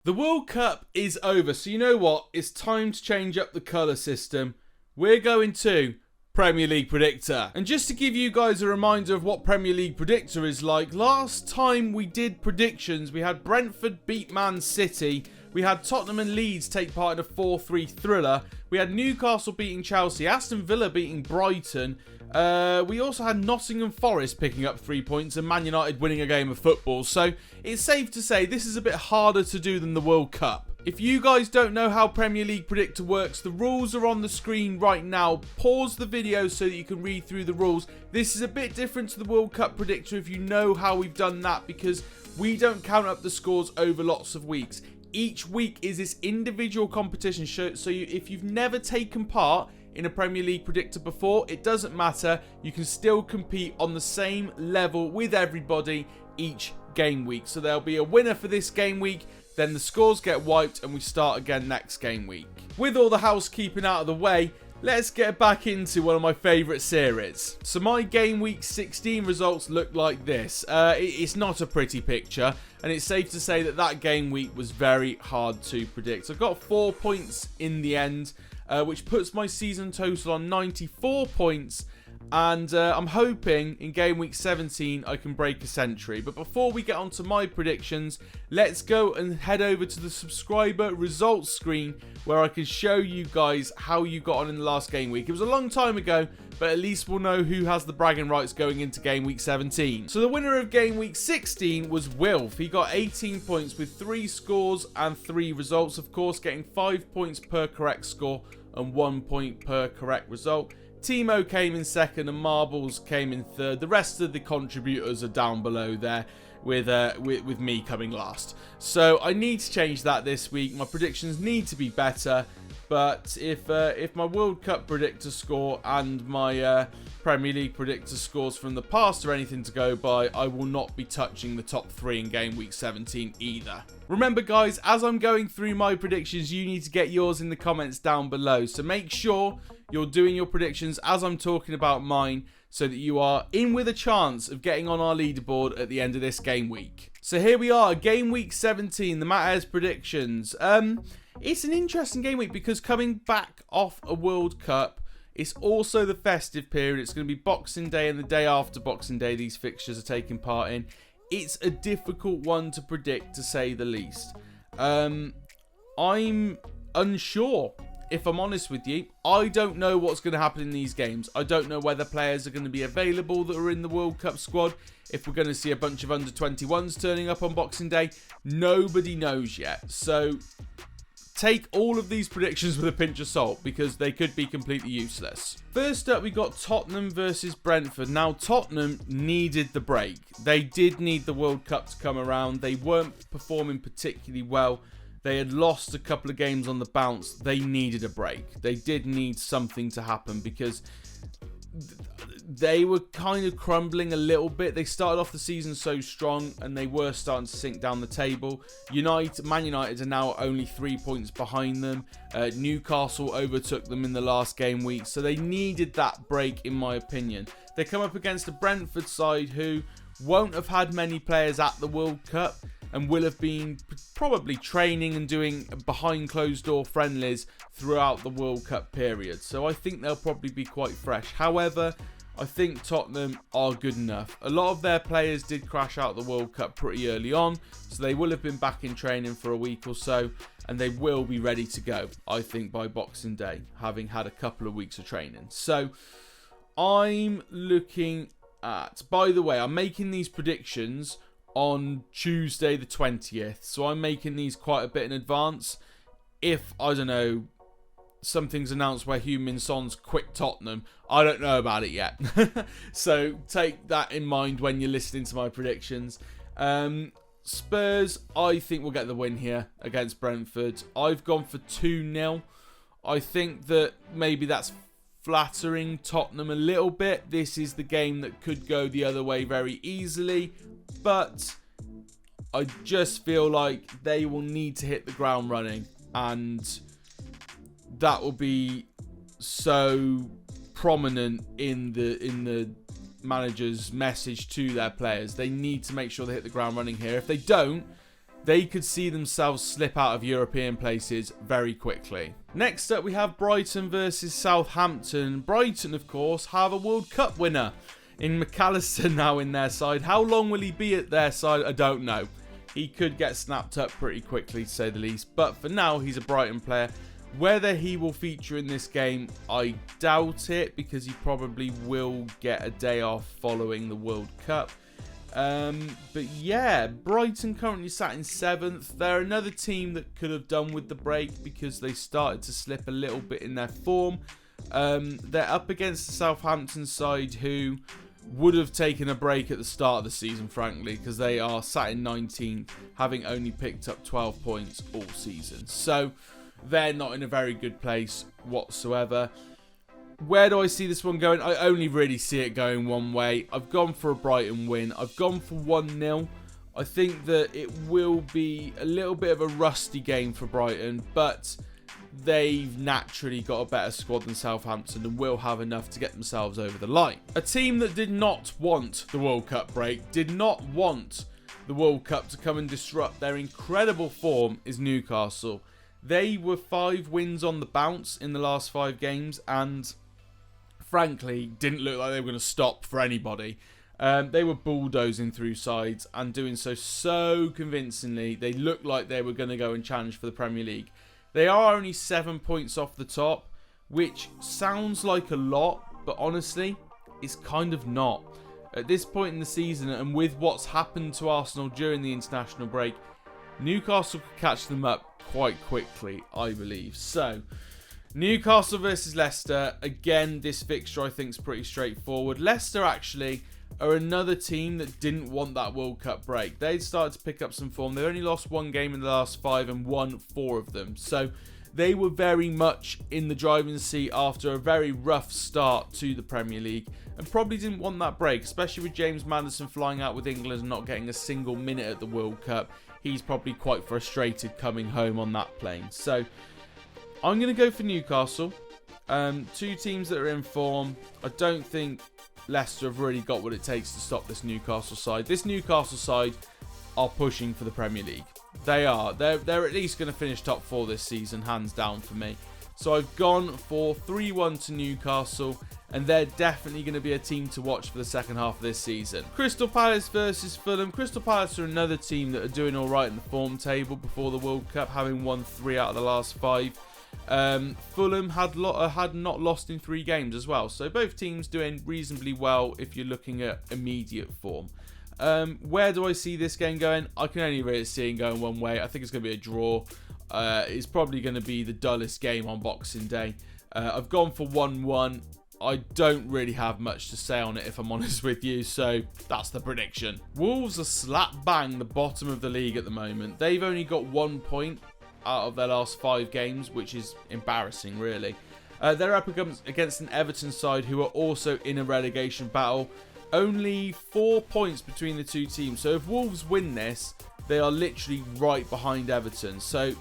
The World Cup is over, so you know what? It's time to change up the colour system. We're going to Premier League Predictor. And just to give you guys a reminder of what Premier League Predictor is like, last time we did predictions, we had Brentford beat Man City, we had Tottenham and Leeds take part in a 4-3 thriller, we had Newcastle beating Chelsea, Aston Villa beating Brighton, we also had Nottingham Forest picking up 3 points and Man United winning a game of football. So it's safe to say this is a bit harder to do than the World Cup. If you guys don't know how Premier League Predictor works, the rules are on the screen right now. Pause the video so that you can read through the rules. This is a bit different to the World Cup Predictor if you know how we've done that, because we don't count up the scores over lots of weeks. Each week is this individual competition, so if you've never taken part in a Premier League Predictor before, it doesn't matter. You can still compete on the same level with everybody each game week. So there'll be a winner for this game week, then the scores get wiped and we start again next game week. With all the housekeeping out of the way, let's get back into one of my favourite series. So my game week 16 results look like this. It's not a pretty picture, and it's safe to say that that game week was very hard to predict. I got 4 points in the end, which puts my season total on 94 points. And I'm hoping in game week 17 I can break a century. But before we get on to my predictions, let's go and head over to the subscriber results screen where I can show you guys how you got on in the last game week. It was a long time ago, but at least we'll know who has the bragging rights going into game week 17. So the winner of game week 16 was Wilf. He got 18 points with 3 scores and 3 results. Of course, getting 5 points per correct score and 1 point per correct result. Timo came in second and Marbles came in third. The rest of the contributors are down below there with me coming last. So I need to change that this week. My predictions need to be better. But if my World Cup predictor score and my Premier League predictor scores from the past are anything to go by, I will not be touching the top 3 in game week 17 either. Remember guys, as I'm going through my predictions, you need to get yours in the comments down below. So make sure you're doing your predictions as I'm talking about mine, so that you are in with a chance of getting on our leaderboard at the end of this game week. So here we are, game week 17, the Matt Ayres predictions. It's an interesting game week because coming back off a World Cup, it's also the festive period. It's going to be Boxing Day and the day after Boxing Day these fixtures are taking part in. It's a difficult one to predict, to say the least. I'm unsure, if I'm honest with you. I don't know what's going to happen in these games. I don't know whether players are going to be available that are in the World Cup squad. If we're going to see a bunch of under-21s turning up on Boxing Day, nobody knows yet. So take all of these predictions with a pinch of salt, because they could be completely useless. First up, we got Tottenham versus Brentford. Now, Tottenham needed the break. They did need the World Cup to come around. They weren't performing particularly well. They had lost a couple of games on the bounce. They needed a break. They did need something to happen because they were kind of crumbling a little bit. They started off the season so strong and they were starting to sink down the table. Man United are now only 3 points behind them. Newcastle overtook them in the last game week, so they needed that break, in my opinion. They come up against a Brentford side who won't have had many players at the World Cup and will have been probably training and doing behind closed door friendlies throughout the World Cup period. So I think they'll probably be quite fresh. However, I think Tottenham are good enough. A lot of their players did crash out the World Cup pretty early on, so they will have been back in training for a week or so, and they will be ready to go, I think, by Boxing Day, having had a couple of weeks of training. So I'm looking at, by the way, I'm making these predictions on Tuesday the 20th, so I'm making these quite a bit in advance. If, I don't know, something's announced where Heung-min Son's quit Tottenham, I don't know about it yet. So take that in mind when you're listening to my predictions. Spurs, I think will get the win here against Brentford. I've gone for 2-0. I think that maybe that's flattering Tottenham a little bit. This is the game that could go the other way very easily, but I just feel like they will need to hit the ground running, and that will be so prominent in the manager's message to their players. They need to make sure they hit the ground running here. If they don't, they could see themselves slip out of European places very quickly. Next up, we have Brighton versus Southampton. Brighton, of course, have a World Cup winner in McAllister now in their side. How long will he be at their side? I don't know. He could get snapped up pretty quickly, to say the least. But for now, he's a Brighton player. Whether he will feature in this game, I doubt it, because he probably will get a day off following the World Cup. But yeah, Brighton currently sat in 7th. They're another team that could have done with the break because they started to slip a little bit in their form. They're up against the Southampton side, who would have taken a break at the start of the season, frankly, because they are sat in 19th, having only picked up 12 points all season. So they're not in a very good place whatsoever. Where do I see this one going? I only really see it going one way. I've gone for a Brighton win. I've gone for 1-0. I think that it will be a little bit of a rusty game for Brighton, but they've naturally got a better squad than Southampton and will have enough to get themselves over the line. A team that did not want the World Cup break, did not want the World Cup to come and disrupt their incredible form, is Newcastle. They were 5 wins on the bounce in the last 5 games and frankly didn't look like they were going to stop for anybody. They were bulldozing through sides and doing so convincingly. They looked like they were going to go and challenge for the Premier League. They are only 7 points off the top, which sounds like a lot, but honestly, it's kind of not. At this point in the season, and with what's happened to Arsenal during the international break, Newcastle could catch them up quite quickly, I believe. So, Newcastle versus Leicester. Again, this fixture I think is pretty straightforward. Leicester actually are another team that didn't want that World Cup break. They started to pick up some form. They only lost 1 game in the last 5 and won 4 of them. So they were very much in the driving seat after a very rough start to the Premier League and probably didn't want that break, especially with James Maddison flying out with England and not getting a single minute at the World Cup. He's probably quite frustrated coming home on that plane. So I'm going to go for Newcastle. 2 teams that are in form. I don't think Leicester have really got what it takes to stop this Newcastle side. This Newcastle side are pushing for the Premier League. They are. They're at least going to finish top 4 this season, hands down for me. So I've gone for 3-1 to Newcastle, and they're definitely going to be a team to watch for the second half of this season. Crystal Palace versus Fulham. Crystal Palace are another team that are doing all right in the form table before the World Cup, having won 3 out of the last 5. Fulham had not lost in 3 games as well, so both teams doing reasonably well if you're looking at immediate form. Where do I see this game going? I can only really see it going one way. I think it's going to be a draw. It's probably going to be the dullest game on Boxing Day. I've gone for 1-1. I don't really have much to say on it, if I'm honest with you, so that's the prediction. Wolves are slap bang the bottom of the league at the moment. They've only got 1 point out of their last 5 games, which is embarrassing, really. They're up against an Everton side who are also in a relegation battle. Only 4 points between the 2 teams. So if Wolves win this, they are literally right behind Everton. So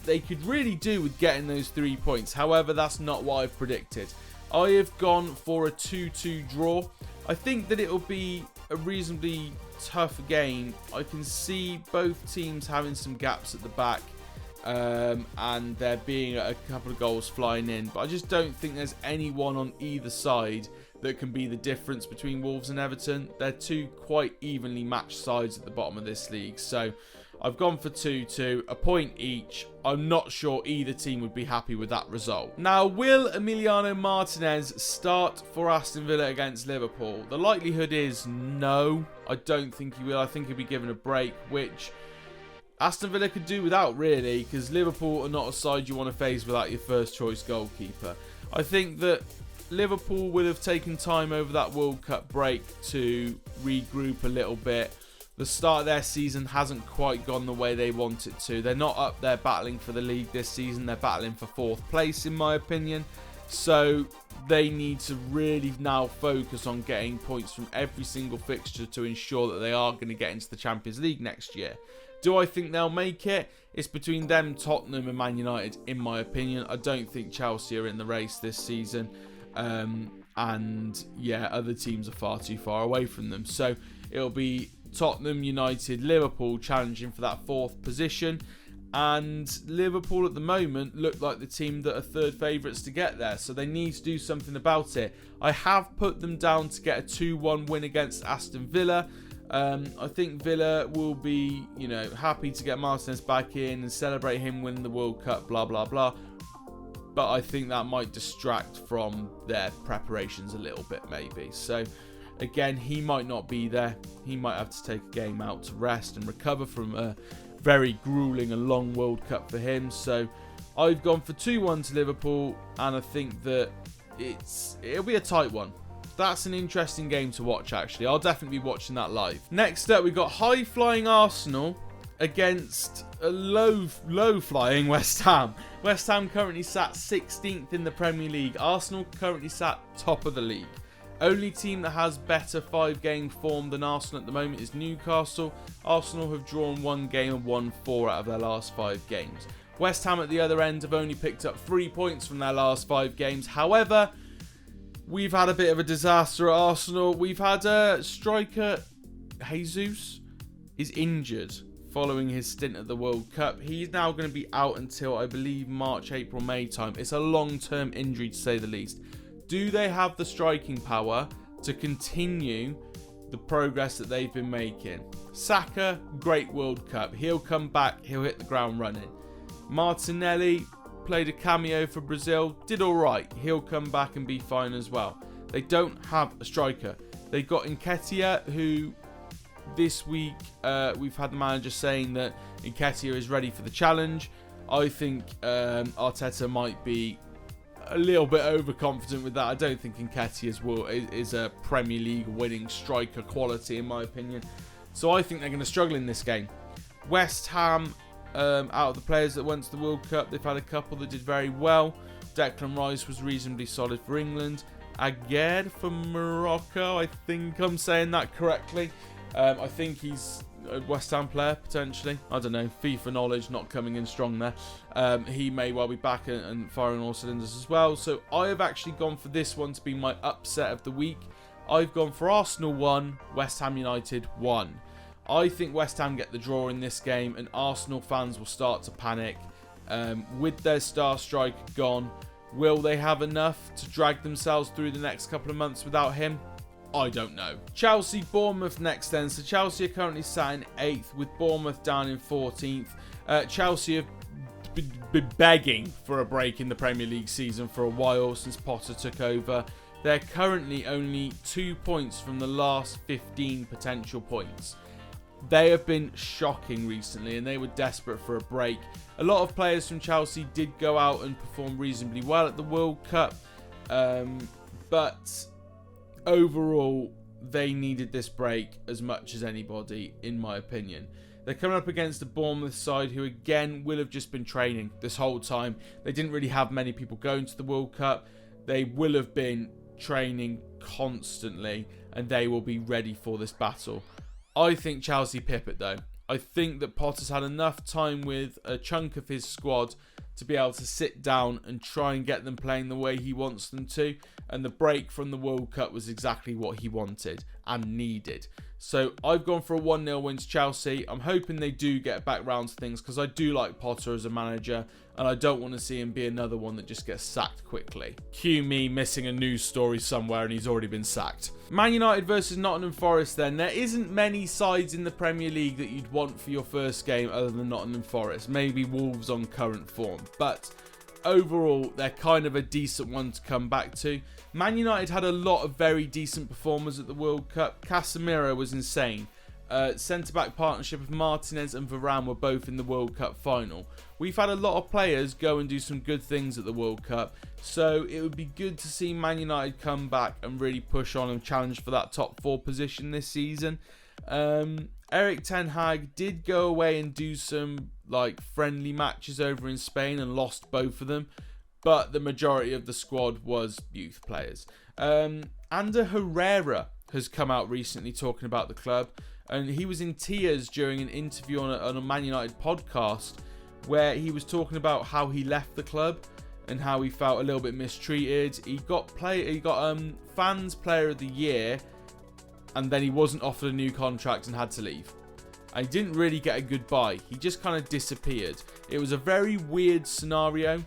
they could really do with getting those 3 points. However, that's not what I've predicted. I have gone for a 2-2 draw. I think that it will be a reasonably tough game. I can see both teams having some gaps at the back. And there being a couple of goals flying in. But I just don't think there's anyone on either side that can be the difference between Wolves and Everton. They're 2 quite evenly matched sides at the bottom of this league. So I've gone for 2-2, a point each. I'm not sure either team would be happy with that result. Now, will Emiliano Martinez start for Aston Villa against Liverpool? The likelihood is no. I don't think he will. I think he'll be given a break, which Aston Villa could do without, really, because Liverpool are not a side you want to face without your first choice goalkeeper. I think that Liverpool would have taken time over that World Cup break to regroup a little bit. The start of their season hasn't quite gone the way they want it to. They're not up there battling for the league this season. They're battling for 4th place, in my opinion. So they need to really now focus on getting points from every single fixture to ensure that they are going to get into the Champions League next year. Do I think they'll make it? It's between them, Tottenham and Man United, in my opinion. I don't think Chelsea are in the race this season. And yeah, other teams are far too far away from them. So it'll be Tottenham, United, Liverpool challenging for that 4th position. And Liverpool at the moment look like the team that are third favourites to get there. So they need to do something about it. I have put them down to get a 2-1 win against Aston Villa. I think Villa will be, happy to get Martinez back in and celebrate him winning the World Cup, blah, blah, blah. But I think that might distract from their preparations a little bit, maybe. So, again, he might not be there. He might have to take a game out to rest and recover from a very grueling and long World Cup for him. So, I've gone for 2-1 to Liverpool, and I think that it'll be a tight one. That's an interesting game to watch, actually. I'll definitely be watching that live. Next up, we've got high-flying Arsenal against a low-flying West Ham. West Ham currently sat 16th in the Premier League. Arsenal currently sat top of the league. Only team that has better 5-game form than Arsenal at the moment is Newcastle. Arsenal have drawn 1 game and won 4 out of their last 5 games. West Ham at the other end have only picked up 3 points from their last 5 games. However, we've had a bit of a disaster at Arsenal. We've had striker Jesus is injured following his stint at the World Cup. He's now going to be out until, I believe, March, April, May time. It's a long-term injury, to say the least. Do they have the striking power to continue the progress that they've been making? Saka, great World Cup. He'll come back. He'll hit the ground running. Martinelli played a cameo for Brazil. Did all right. He'll come back and be fine as well. They don't have a striker. They've got Nketiah, who this week we've had the manager saying that Nketiah is ready for the challenge. I think Arteta might be a little bit overconfident with that. I don't think Nketiah is a Premier League winning striker quality, in my opinion. So I think they're going to struggle in this game. West Ham, out of the players that went to the World Cup, they've had a couple that did very well. Declan Rice was reasonably solid for England. Aguerd for Morocco, I think I'm saying that correctly. I think he's a West Ham player, potentially. I don't know. FIFA knowledge not coming in strong there. He may well be back and firing all cylinders as well. So I have actually gone for this one to be my upset of the week. I've gone for Arsenal 1, West Ham United 1. I think West Ham get the draw in this game, and Arsenal fans will start to panic. With their star striker gone, will they have enough to drag themselves through the next couple of months without him? I don't know. Chelsea, Bournemouth next then. So Chelsea are currently sat in 8th with Bournemouth down in 14th. Chelsea have been begging for a break in the Premier League season for a while since Potter took over. They're currently only 2 points from the last 15 potential points. They have been shocking recently and they were desperate for a break. A lot of players from Chelsea did go out and perform reasonably well at the World Cup. But overall, they needed this break as much as anybody, in my opinion. They're coming up against the Bournemouth side, who again will have just been training this whole time. They didn't really have many people going to the World Cup. They will have been training constantly and they will be ready for this battle. I think Chelsea pip it though. I think that Potter's had enough time with a chunk of his squad to be able to sit down and try and get them playing the way he wants them to. And the break from the World Cup was exactly what he wanted and needed. So I've gone for a 1-0 win to Chelsea. I'm hoping they do get back round to things because I do like Potter as a manager and I don't want to see him be another one that just gets sacked quickly. Cue me missing a news story somewhere and he's already been sacked. Man United versus Nottingham Forest then. There isn't many sides in the Premier League that you'd want for your first game other than Nottingham Forest. Maybe Wolves on current form. But overall, they're kind of a decent one to come back to. Man United had a lot of very decent performers at the World Cup. Casemiro was insane. Centre-back partnership of Martinez and Varane were both in the World Cup final. We've had a lot of players go and do some good things at the World Cup, so it would be good to see Man United come back and really push on and challenge for that top 4 position this season. Erik ten Hag did go away and do some friendly matches over in Spain and lost both of them, but the majority of the squad was youth players. Ander Herrera has come out recently talking about the club, and he was in tears during an interview on a Man United podcast where he was talking about how he left the club and how he felt a little bit mistreated. He got Fans Player of the Year, and then he wasn't offered a new contract and had to leave. And he didn't really get a goodbye. He just kind of disappeared. It was a very weird scenario.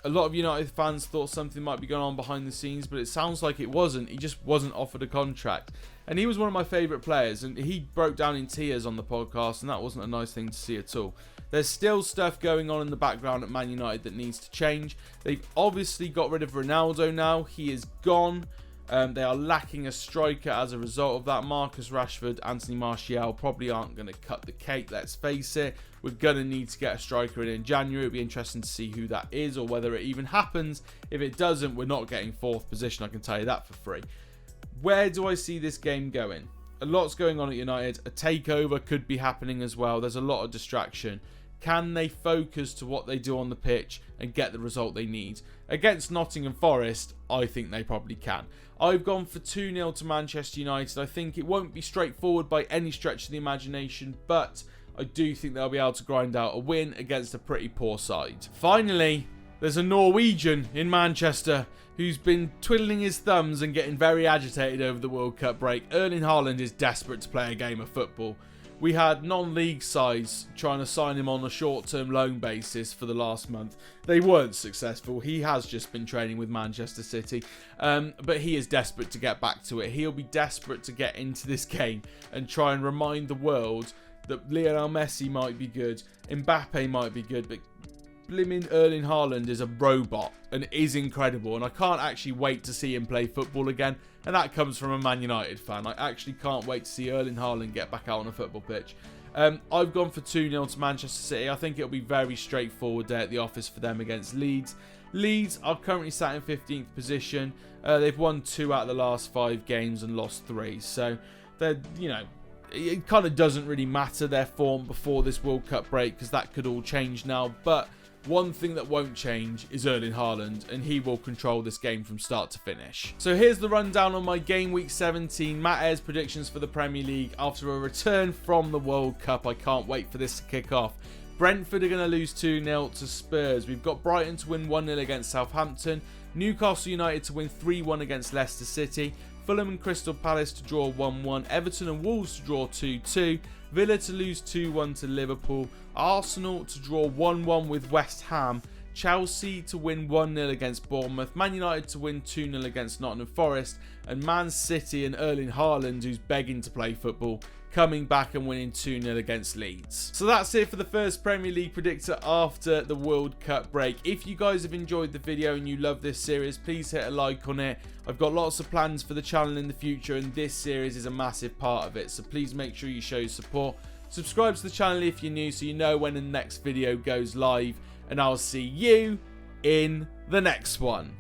A lot of United fans thought something might be going on behind the scenes, but it sounds like it wasn't. He just wasn't offered a contract. And he was one of my favourite players, and he broke down in tears on the podcast, and that wasn't a nice thing to see at all. There's still stuff going on in the background at Man United that needs to change. They've obviously got rid of Ronaldo now. He is gone. They are lacking a striker as a result of that. Marcus Rashford, Anthony Martial probably aren't going to cut the cake, let's face it. We're going to need to get a striker in January. It'll be interesting to see who that is or whether it even happens. If it doesn't, we're not getting 4th position, I can tell you that for free. Where do I see this game going? A lot's going on at United. A takeover could be happening as well. There's a lot of distraction. Can they focus to what they do on the pitch and get the result they need? Against Nottingham Forest, I think they probably can. I've gone for 2-0 to Manchester United. I think it won't be straightforward by any stretch of the imagination, but I do think they'll be able to grind out a win against a pretty poor side. Finally, there's a Norwegian in Manchester who's been twiddling his thumbs and getting very agitated over the World Cup break. Erling Haaland is desperate to play a game of football. We had non-league sides trying to sign him on a short-term loan basis for the last month. They weren't successful. He has just been training with Manchester City. But he is desperate to get back to it. He'll be desperate to get into this game and try and remind the world that Lionel Messi might be good, Mbappe might be good, but blimmin' Erling Haaland is a robot and is incredible, and I can't actually wait to see him play football again, and that comes from a Man United fan. I actually can't wait to see Erling Haaland get back out on a football pitch. I've gone for 2-0 to Manchester City. I think it'll be very straightforward day at the office for them against Leeds. Leeds are currently sat in 15th position. They've won 2 out of the last 5 games and lost 3, so they're, you know, it kind of doesn't really matter their form before this World Cup break because that could all change now, but one thing that won't change is Erling Haaland, and he will control this game from start to finish. So here's the rundown on my Game Week 17 Matt Ayres predictions for the Premier League after a return from the World Cup. I can't wait for this to kick off. Brentford are going to lose 2-0 to Spurs. We've got Brighton to win 1-0 against Southampton. Newcastle United to win 3-1 against Leicester City. Fulham and Crystal Palace to draw 1-1. Everton and Wolves to draw 2-2. Villa to lose 2-1 to Liverpool. Arsenal to draw 1-1 with West Ham. Chelsea to win 1-0 against Bournemouth. Man United to win 2-0 against Nottingham Forest. And Man City and Erling Haaland, who's begging to play football, coming back and winning 2-0 against Leeds. So that's it for the first Premier League predictor after the World Cup break. If you guys have enjoyed the video and you love this series, please hit a like on it. I've got lots of plans for the channel in the future, and this series is a massive part of it, so please make sure you show support. Subscribe to the channel if you're new so you know when the next video goes live, and I'll see you in the next one.